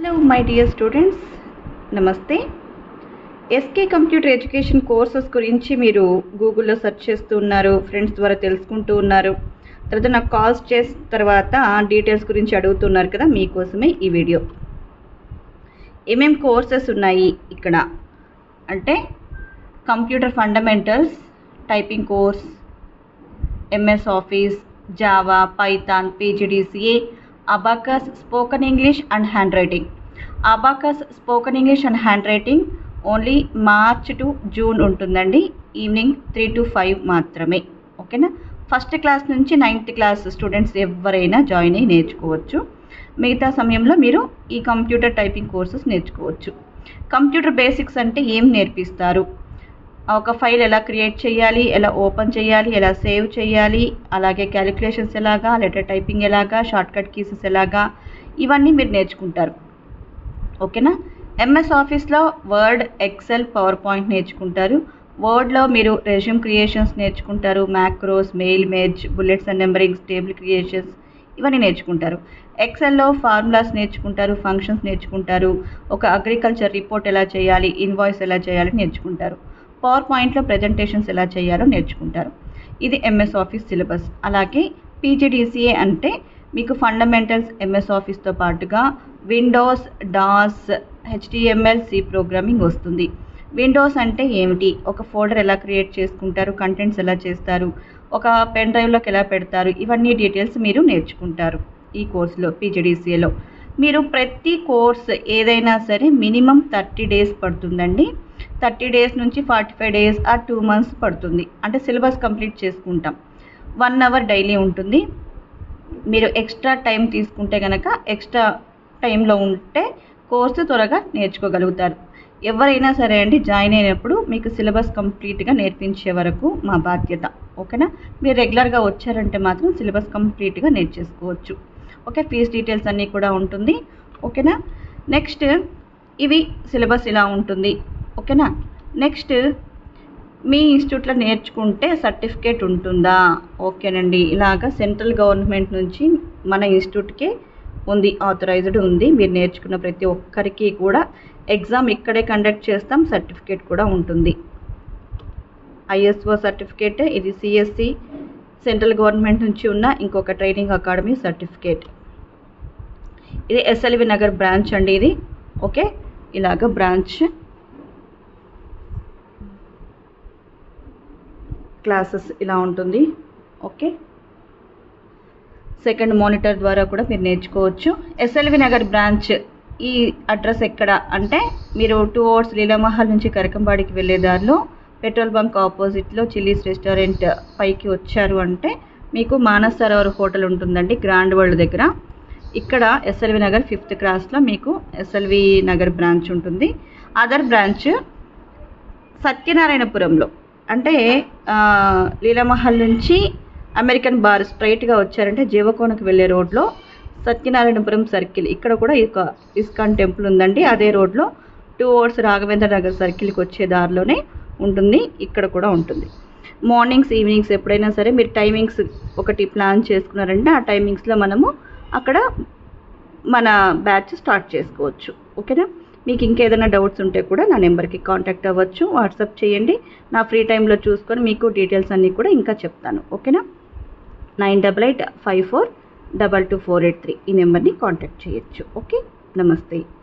Hello my dear students, నమస్తే. SK computer education courses గురించి మీరు గూగుల్లో సెర్చ్ చేస్తూ ఉన్నారు, ఫ్రెండ్స్ ద్వారా తెలుసుకుంటూ ఉన్నారు. తర్వాత నాకు కాల్స్ చేసిన తర్వాత డీటెయిల్స్ గురించి అడుగుతున్నారు కదా, మీకోసమే ఈ వీడియో. ఏమేం కోర్సెస్ ఉన్నాయి ఇక్కడ అంటే computer fundamentals, typing course, MS office, Java, Python, PGDCA, abacus, spoken English and handwriting. Abacus, spoken English and handwriting only March to June ఉంటుందండి. ఈవినింగ్ 3 to 5 మాత్రమే. ఓకేనా? ఫస్ట్ క్లాస్ నుంచి 9th class students ఎవరైనా join అయ్యి నేర్చుకోవచ్చు. మిగతా సమయంలో మీరు ఈ కంప్యూటర్ టైపింగ్ కోర్సెస్ నేర్చుకోవచ్చు. కంప్యూటర్ బేసిక్స్ అంటే ఏం నేర్పిస్తారు, ఒక ఫైల్ ఎలా క్రియేట్ చేయాలి, ఎలా ఓపెన్ చేయాలి, ఎలా సేవ్ చేయాలి, అలాగే క్యాలిక్యులేషన్స్ ఎలాగా, లెటర్ టైపింగ్ ఎలాగా, షార్ట్కట్ కీసెస్ ఎలాగా, ఇవన్నీ మీరు నేర్చుకుంటారు. ఓకేనా? ఎంఎస్ ఆఫీస్లో వర్డ్, ఎక్సెల్, పవర్ పాయింట్ నేర్చుకుంటారు. వర్డ్లో మీరు రెజ్యూమ్ క్రియేషన్స్ నేర్చుకుంటారు, macros, mail merge, bullets and numberings, table creations, ఇవన్నీ నేర్చుకుంటారు. ఎక్సెల్లో ఫార్ములాస్ నేర్చుకుంటారు, ఫంక్షన్స్ నేర్చుకుంటారు, ఒక అగ్రికల్చర్ రిపోర్ట్ ఎలా చేయాలి, ఇన్వాయిస్ ఎలా చేయాలి నేర్చుకుంటారు. పవర్ పాయింట్లో ప్రజెంటేషన్స్ ఎలా చేయాలో నేర్చుకుంటారు. ఇది ఎంఎస్ ఆఫీస్ సిలబస్. అలాగే పీజీడీసీఏ అంటే మీకు ఫండమెంటల్స్ ఎంఎస్ ఆఫీస్తో పాటుగా Windows, DOS, HTML, C programming వస్తుంది. విండోస్ అంటే ఏమిటి, ఒక ఫోల్డర్ ఎలా క్రియేట్ చేసుకుంటారు, కంటెంట్స్ ఎలా చేస్తారు, ఒక పెన్ డ్రైవ్లోకి ఎలా పెడతారు, ఇవన్నీ డీటెయిల్స్ మీరు నేర్చుకుంటారు ఈ కోర్సులో, పీజీడీసీఏలో. మీరు ప్రతి కోర్స్ ఏదైనా సరే మినిమం 30 days పడుతుందండి. 30 days నుంచి 45 days ఆ 2 months పడుతుంది. అంటే సిలబస్ కంప్లీట్ చేసుకుంటాం. 1 hour డైలీ ఉంటుంది. మీరు ఎక్స్ట్రా టైం తీసుకుంటే కనుక ఎక్స్ట్రా టైంలో ఉంటే కోర్సు త్వరగా నేర్చుకోగలుగుతారు. ఎవరైనా సరే అండి, జాయిన్ అయినప్పుడు మీకు సిలబస్ కంప్లీట్గా నేర్పించే వరకు మా బాధ్యత. ఓకేనా? మీరు రెగ్యులర్గా వచ్చారంటే మాత్రం సిలబస్ కంప్లీట్గా నేర్చేసుకోవచ్చు. ఓకే, ఫీజ్ డీటెయిల్స్ అన్నీ కూడా ఉంటుంది. ఓకేనా? నెక్స్ట్ ఇవి సిలబస్ ఇలా ఉంటుంది. ఓకేనా? నెక్స్ట్ మీ ఇన్స్టిట్యూట్లో నేర్చుకుంటే సర్టిఫికేట్ ఉంటుందా? ఓకేనండి, ఇలాగ సెంట్రల్ గవర్నమెంట్ నుంచి మన ఇన్స్టిట్యూట్కే ఉంది, ఆథరైజ్డ్ ఉంది. మీరు నేర్చుకున్న ప్రతి ఒక్కరికి కూడా ఎగ్జామ్ ఇక్కడే కండక్ట్ చేస్తాం, సర్టిఫికేట్ కూడా ఉంటుంది. ఐఎస్ఓ సర్టిఫికేట్, ఇది సిఎస్సి సెంట్రల్ గవర్నమెంట్ నుంచి ఉన్న ఇంకొక ట్రైనింగ్ అకాడమీ సర్టిఫికేట్. ఇది ఎస్ఎల్వి నగర్ బ్రాంచ్ అండి ఇది. ఓకే, ఇలాగ బ్రాంచ్ క్లాసెస్ ఇలా ఉంటుంది. ఓకే, సెకండ్ మానిటర్ ద్వారా కూడా మీరు నేర్చుకోవచ్చు. ఎస్ఎల్వి నగర్ బ్రాంచ్ ఈ అడ్రస్ ఎక్కడ అంటే మీరు 2 hours లీలామహల్ నుంచి కరకంబాడికి వెళ్ళే దారిలో పెట్రోల్ బంక్ ఆపోజిట్లో చిల్లీస్ రెస్టారెంట్ పైకి వచ్చారు అంటే మీకు మానస్ సరోవర్ హోటల్ ఉంటుందండి, గ్రాండ్ వరల్డ్ దగ్గర. ఇక్కడ ఎస్ఎల్వి నగర్ 5th క్రాస్లో మీకు ఎస్ఎల్వి నగర్ బ్రాంచ్ ఉంటుంది. అదర్ బ్రాంచ్ సత్యనారాయణపురంలో, అంటే లీలామహల్ నుంచి అమెరికన్ బార్ స్ట్రైట్గా వచ్చారంటే జీవకోనకు వెళ్ళే రోడ్లో సత్యనారాయణపురం సర్కిల్, ఇక్కడ కూడా ఇస్కాన్ టెంపుల్ ఉందండి. అదే రోడ్లో 2 hours రాఘవేంద్ర నగర్ సర్కిల్కి వచ్చే దారిలోనే ఉంటుంది, ఇక్కడ కూడా ఉంటుంది. మార్నింగ్స్, ఈవినింగ్స్ ఎప్పుడైనా సరే మీరు టైమింగ్స్ ఒకటి ప్లాన్ చేసుకున్నారంటే ఆ టైమింగ్స్లో మనము అక్కడ మన బ్యాచ్ స్టార్ట్ చేసుకోవచ్చు. ఓకేనా? మీకు ఇంకేదైనా డౌట్స్ ఉంటే కూడా నా నెంబర్కి కాంటాక్ట్ అవ్వచ్చు, వాట్సాప్ చేయండి. నా ఫ్రీ టైంలో చూసుకొని మీకు డీటెయిల్స్ అన్నీ కూడా ఇంకా చెప్తాను. ఓకేనా? 9885422483 ఈ నెంబర్ని కాంటాక్ట్ చేయొచ్చు. ఓకే, నమస్తే.